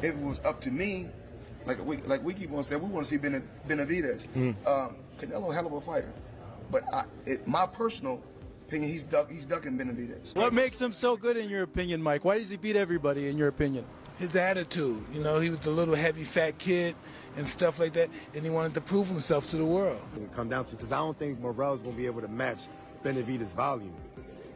if it was up to me, like we keep on saying, we want to see Benavidez. Canelo, hell of a fighter, but my personal opinion, he's ducking Benavidez. What makes him so good in your opinion, Mike? Why does he beat everybody in your opinion? His attitude. You know, he was a little heavy, fat kid and stuff like that, and he wanted to prove himself to the world. It come down to, because I don't think Morrell's going to be able to match Benavidez' volume.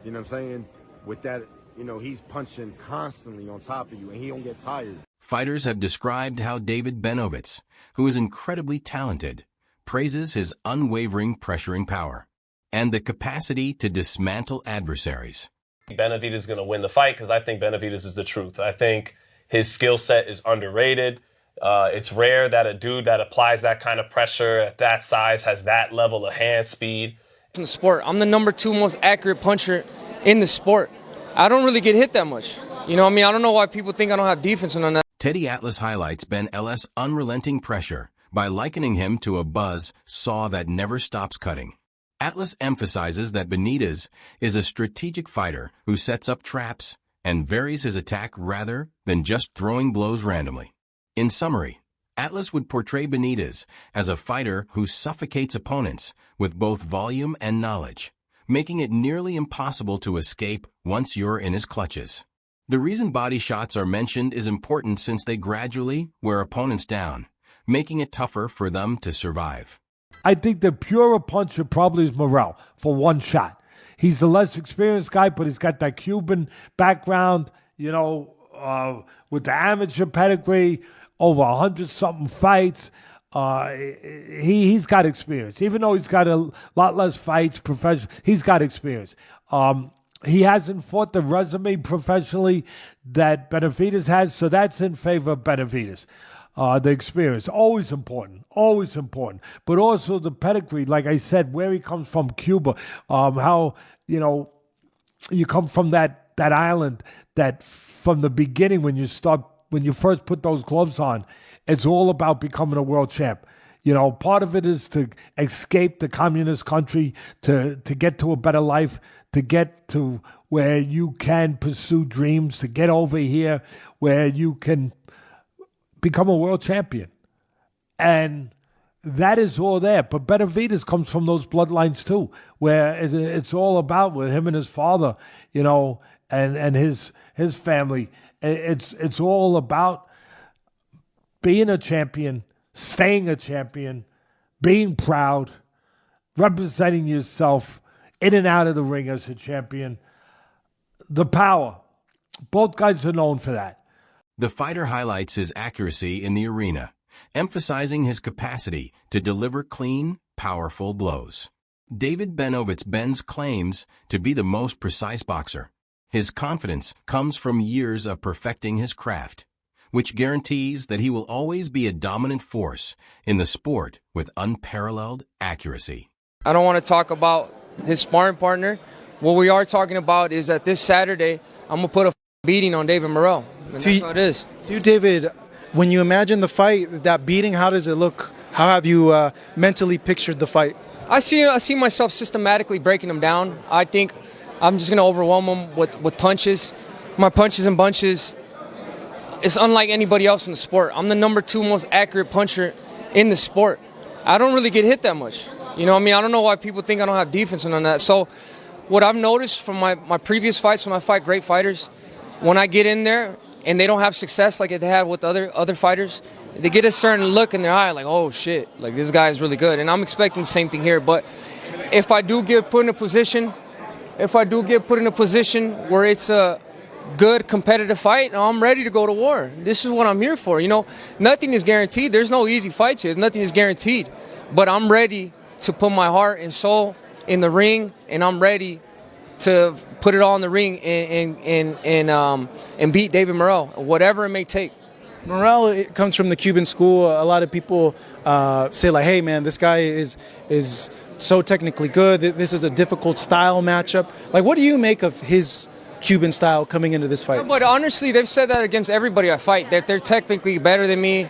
You know what I'm saying? With that, you know, he's punching constantly on top of you, and he don't get tired. Fighters have described how David Benavidez, who is incredibly talented, praises his unwavering pressuring power and the capacity to dismantle adversaries. Benavidez is going to win the fight because I think Benavidez is the truth. I think his skill set is underrated. It's rare that a dude that applies that kind of pressure at that size has that level of hand speed. In the sport, I'm the #2 most accurate puncher in the sport. I don't really get hit that much. You know what I mean? I don't know why people think I don't have defense and on that. Teddy Atlas highlights Ben Ellis' unrelenting pressure by likening him to a buzz saw that never stops cutting. Atlas emphasizes that Benavidez is a strategic fighter who sets up traps and varies his attack rather than just throwing blows randomly. In summary, Atlas would portray Benavidez as a fighter who suffocates opponents with both volume and knowledge, making it nearly impossible to escape once you're in his clutches. The reason body shots are mentioned is important since they gradually wear opponents down, making it tougher for them to survive. I think the purer puncher probably is Morrell for one shot. He's the less experienced guy, but he's got that Cuban background, you know, with the amateur pedigree, over 100-something fights. He's got experience. Even though he's got a lot less fights professional, he's got experience. He hasn't fought the resume professionally that Benavidez has, so that's in favor of Benavidez. The experience, always important, but also the pedigree, like I said, where he comes from, Cuba, how, you know, you come from that island that from the beginning when you first put those gloves on, it's all about becoming a world champ. You know, part of it is to escape the communist country, to get to a better life, to get to where you can pursue dreams, to get over here where you can become a world champion. And that is all there. But Benavidez comes from those bloodlines too, where it's all about with him and his father, you know, and his family. It's all about being a champion, staying a champion, being proud, representing yourself in and out of the ring as a champion. The power. Both guys are known for that. The fighter highlights his accuracy in the arena, emphasizing his capacity to deliver clean, powerful blows. David Benavidez claims to be the most precise boxer. His confidence comes from years of perfecting his craft, which guarantees that he will always be a dominant force in the sport with unparalleled accuracy. I don't want to talk about his sparring partner. What we are talking about is that this Saturday, I'm going to put a beating on David Morrell. And that's what it is. To you, David, when you imagine the fight, that beating, how does it look? How have you mentally pictured the fight? I see myself systematically breaking him down. I think I'm just going to overwhelm him with punches. My punches and bunches, it's unlike anybody else in the sport. I'm the #2 most accurate puncher in the sport. I don't really get hit that much. You know what I mean? I don't know why people think I don't have defense and on that. So what I've noticed from my previous fights, when I fight great fighters, when I get in there and they don't have success like they had with other fighters, they get a certain look in their eye like, oh shit, like this guy is really good. And I'm expecting the same thing here. But if I do get put in a position where it's a good competitive fight, I'm ready to go to war. This is what I'm here for. You know, nothing is guaranteed. There's no easy fights here. Nothing is guaranteed. But I'm ready to put my heart and soul in the ring, and I'm ready to put it all in the ring and beat David Morrell, whatever it may take. Morrell, it comes from the Cuban school. A lot of people say like, hey man, this guy is so technically good. This is a difficult style matchup. Like, what do you make of his Cuban style coming into this fight? Yeah, but honestly, they've said that against everybody I fight, that they're technically better than me,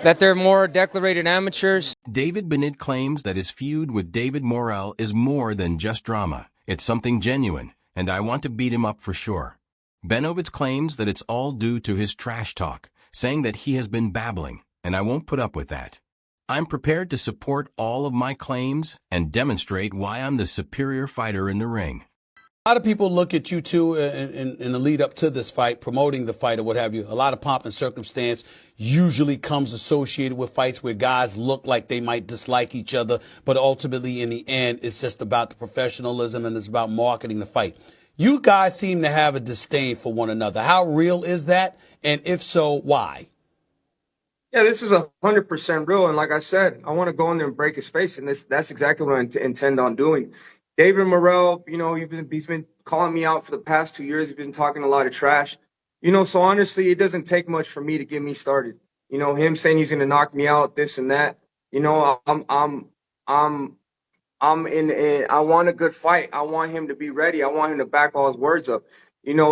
that they're more declarated amateurs. David Benavidez claims that his feud with David Morrell is more than just drama. It's something genuine, and I want to beat him up for sure. Benavidez claims that it's all due to his trash talk, saying that he has been babbling, and I won't put up with that. I'm prepared to support all of my claims and demonstrate why I'm the superior fighter in the ring. A lot of people look at you too in the lead up to this fight, promoting the fight or what have you. A lot of pomp and circumstance usually comes associated with fights where guys look like they might dislike each other, but ultimately in the end, it's just about the professionalism and it's about marketing the fight. You guys seem to have a disdain for one another. How real is that? And if so, why? Yeah, this is 100% real. And like I said, I want to go in there and break his face. And that's exactly what I intend on doing. David Morrell, he's been calling me out for the past 2 years. He's been talking a lot of trash. So honestly, it doesn't take much for me to get me started. Him saying he's going to knock me out, this and that. I'm in. I want a good fight. I want him to be ready. I want him to back all his words up.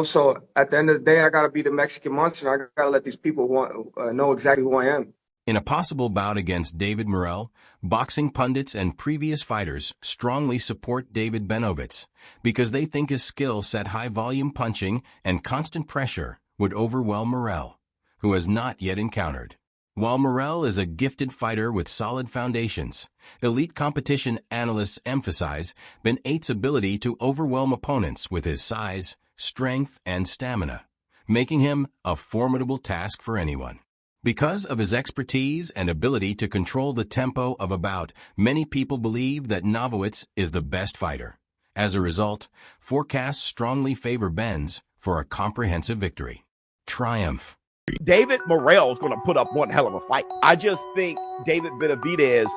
So at the end of the day, I got to be the Mexican monster. And I got to let these people know exactly who I am. In a possible bout against David Morrell, boxing pundits and previous fighters strongly support David Benavidez because they think his skill set high-volume punching and constant pressure would overwhelm Morrell, who has not yet encountered. While Morrell is a gifted fighter with solid foundations, elite competition analysts emphasize Ben-8's ability to overwhelm opponents with his size, strength, and stamina, making him a formidable task for anyone. Because of his expertise and ability to control the tempo of a bout, many people believe that Benavidez is the best fighter. As a result, forecasts strongly favor Benz for a comprehensive victory. Triumph. David Morrell is going to put up one hell of a fight. I just think David Benavidez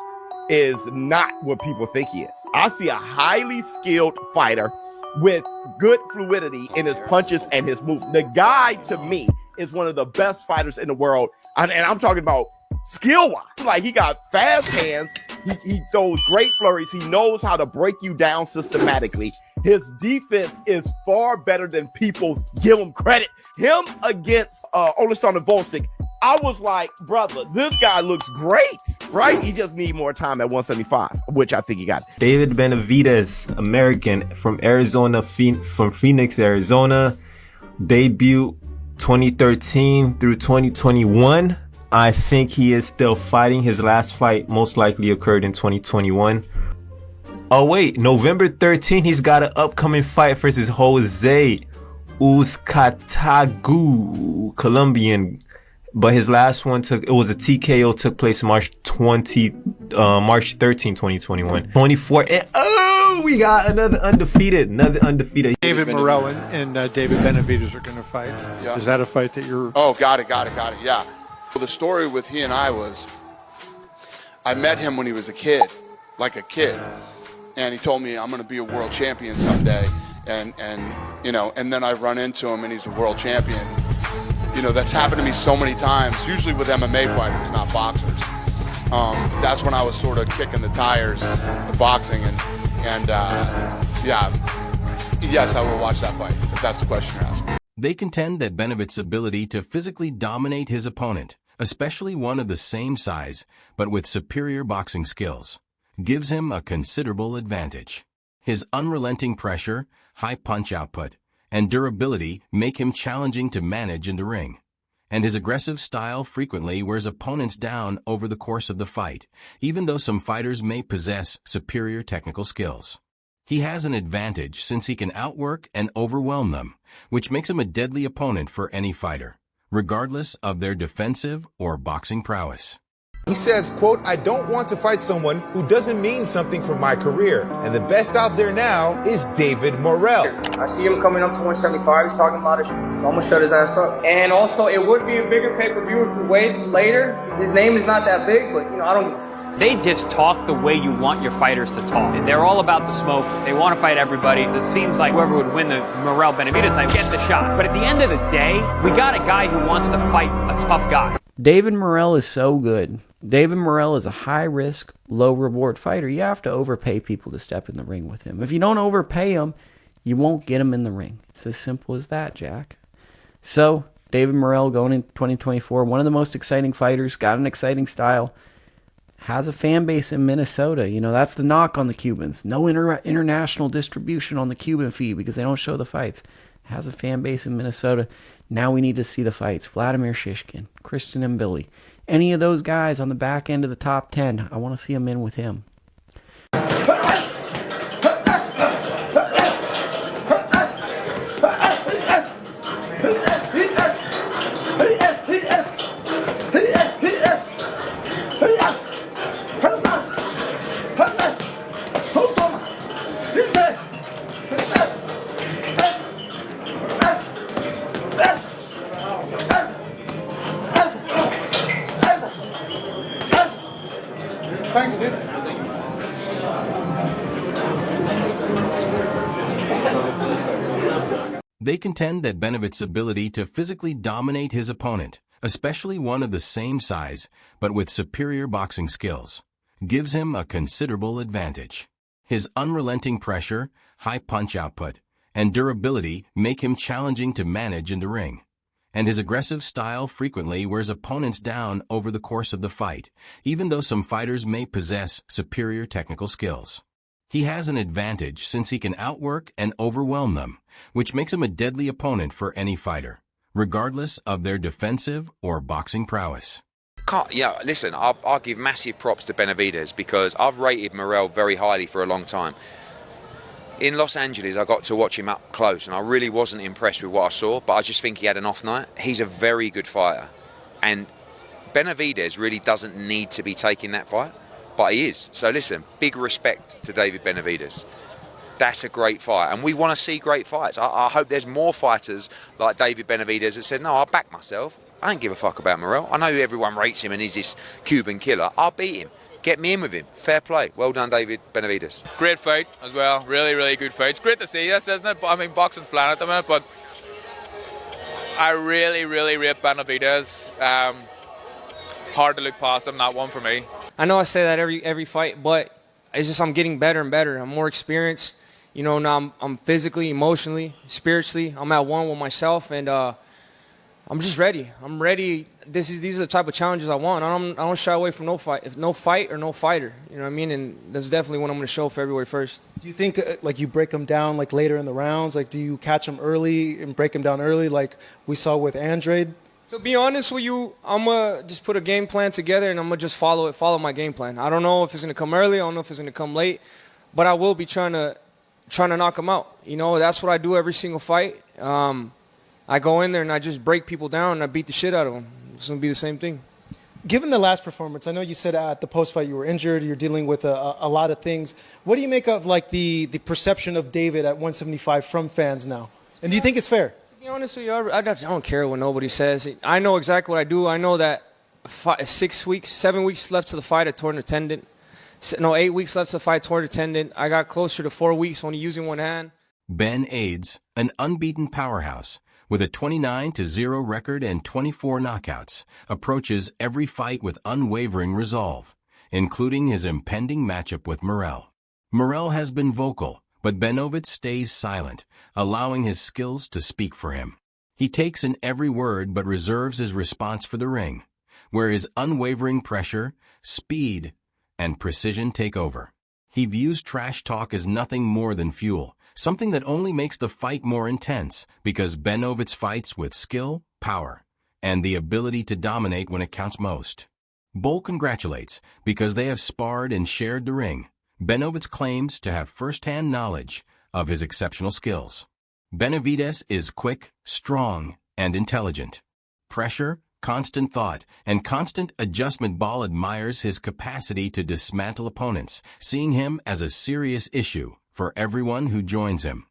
is not what people think he is. I see a highly skilled fighter with good fluidity in his punches and his moves. The guy, to me, is one of the best fighters in the world. And I'm talking about skill-wise. Like, he got fast hands. He throws great flurries. He knows how to break you down systematically. His defense is far better than people give him credit. Him against Oleksandr Volcic, I was like, brother, this guy looks great, right? He just need more time at 175, which I think he got. David Benavidez, American from Arizona, from Phoenix, Arizona. Debut 2013 through 2021. I think he is still fighting. His last fight most likely occurred in 2021. Oh wait, November 13th, he's got an upcoming fight versus Jose Uzcatagu, Colombian. But his last one took place March 13, 2021. 24, and we got another undefeated. David Morrell and David Benavidez are going to fight. Yeah. Is that a fight that you're... Oh, got it, yeah. Well, the story with he and I was, I met him when he was a kid. And he told me, I'm going to be a world champion someday. And then I run into him and he's a world champion. That's happened to me so many times, usually with MMA fighters, not boxers. That's when I was sort of kicking the tires of boxing. Yes, I will watch that fight, if that's the question you're asking. They contend that Benavidez's ability to physically dominate his opponent, especially one of the same size, but with superior boxing skills, gives him a considerable advantage. His unrelenting pressure, high punch output, and durability make him challenging to manage in the ring. And his aggressive style frequently wears opponents down over the course of the fight, even though some fighters may possess superior technical skills. He has an advantage since he can outwork and overwhelm them, which makes him a deadly opponent for any fighter, regardless of their defensive or boxing prowess. He says, quote, I don't want to fight someone who doesn't mean something for my career. And the best out there now is David Morrell. I see him coming up to 175. He's talking a lot of shit. So I'm going to shut his ass up. And also, it would be a bigger pay-per-view if we wait later. His name is not that big, but, I don't... They just talk the way you want your fighters to talk. They're all about the smoke. They want to fight everybody. It seems like whoever would win the Morrell-Benavidez fight would get the shot. But at the end of the day, we got a guy who wants to fight a tough guy. David Morrell is so good. David Morrell is a high-risk, low-reward fighter. You have to overpay people to step in the ring with him. If you don't overpay him, you won't get him in the ring. It's as simple as that, Jack. So, David Morrell going in 2024, one of the most exciting fighters, got an exciting style, has a fan base in Minnesota. That's the knock on the Cubans. No international distribution on the Cuban feed because they don't show the fights. has a fan base in Minnesota. Now we need to see the fights. Vladimir Shishkin, Christian Mbili, any of those guys on the back end of the top 10, I want to see them in with him. They contend that Benavidez's ability to physically dominate his opponent, especially one of the same size but with superior boxing skills, gives him a considerable advantage. His unrelenting pressure, high punch output, and durability make him challenging to manage in the ring, and his aggressive style frequently wears opponents down over the course of the fight, even though some fighters may possess superior technical skills. He has an advantage since he can outwork and overwhelm them, which makes him a deadly opponent for any fighter, regardless of their defensive or boxing prowess. Listen, I'll give massive props to Benavidez because I've rated Morrell very highly for a long time. In Los Angeles, I got to watch him up close, and I really wasn't impressed with what I saw, but I just think he had an off night. He's a very good fighter, and Benavidez really doesn't need to be taking that fight, but he is. So listen, big respect to David Benavidez. That's a great fight, and we want to see great fights. I hope there's more fighters like David Benavidez that said, no, I'll back myself. I don't give a fuck about Morrell. I know everyone rates him and he's this Cuban killer. I'll beat him. Get me in with him. Fair play. Well done, David Benavidez. Great fight as well. Really, really good fight. It's great to see this, isn't it? I mean, boxing's flat at the minute, but I really, really rate Benavidez. Hard to look past him, not one for me. I know I say that every fight, but it's just I'm getting better and better. I'm more experienced. You know, now I'm physically, emotionally, spiritually. I'm at one with myself, and I'm just ready. I'm ready. These are the type of challenges I want. I don't shy away from no fight. If no fight or no fighter, you know what I mean? And that's definitely what I'm going to show February 1st. Do you think like you break them down like later in the rounds? Like do you catch them early and break them down early like we saw with Andrade? To be honest with you, I'm going to just put a game plan together and I'm going to just follow my game plan. I don't know if it's going to come early. I don't know if it's going to come late. But I will be trying to knock them out. You know, that's what I do every single fight. I go in there and I just break people down and I beat the shit out of them. It's going to be the same thing. Given the last performance, I know you said at the post-fight you were injured, you're dealing with a lot of things. What do you make of like the perception of David at 175 from fans now? And do you think it's fair? To be honest with you, I don't care what nobody says. I know exactly what I do. I know that 7 weeks left to the fight, I torn a tendon. 8 weeks left to the fight, torn a tendon. I got closer to 4 weeks only using one hand. Benavidez, an unbeaten powerhouse, with a 29-0 record and 24 knockouts, approaches every fight with unwavering resolve, including his impending matchup with Morrell. Morrell has been vocal, but Benavidez stays silent, allowing his skills to speak for him. He takes in every word but reserves his response for the ring, where his unwavering pressure, speed, and precision take over. He views trash talk as nothing more than fuel, something that only makes the fight more intense because Benavidez fights with skill, power, and the ability to dominate when it counts most. Bull congratulates because they have sparred and shared the ring. Benavidez claims to have first-hand knowledge of his exceptional skills. Benavidez is quick, strong, and intelligent. Pressure, constant thought, and constant adjustment. Ball admires his capacity to dismantle opponents, seeing him as a serious issue for everyone who joins him.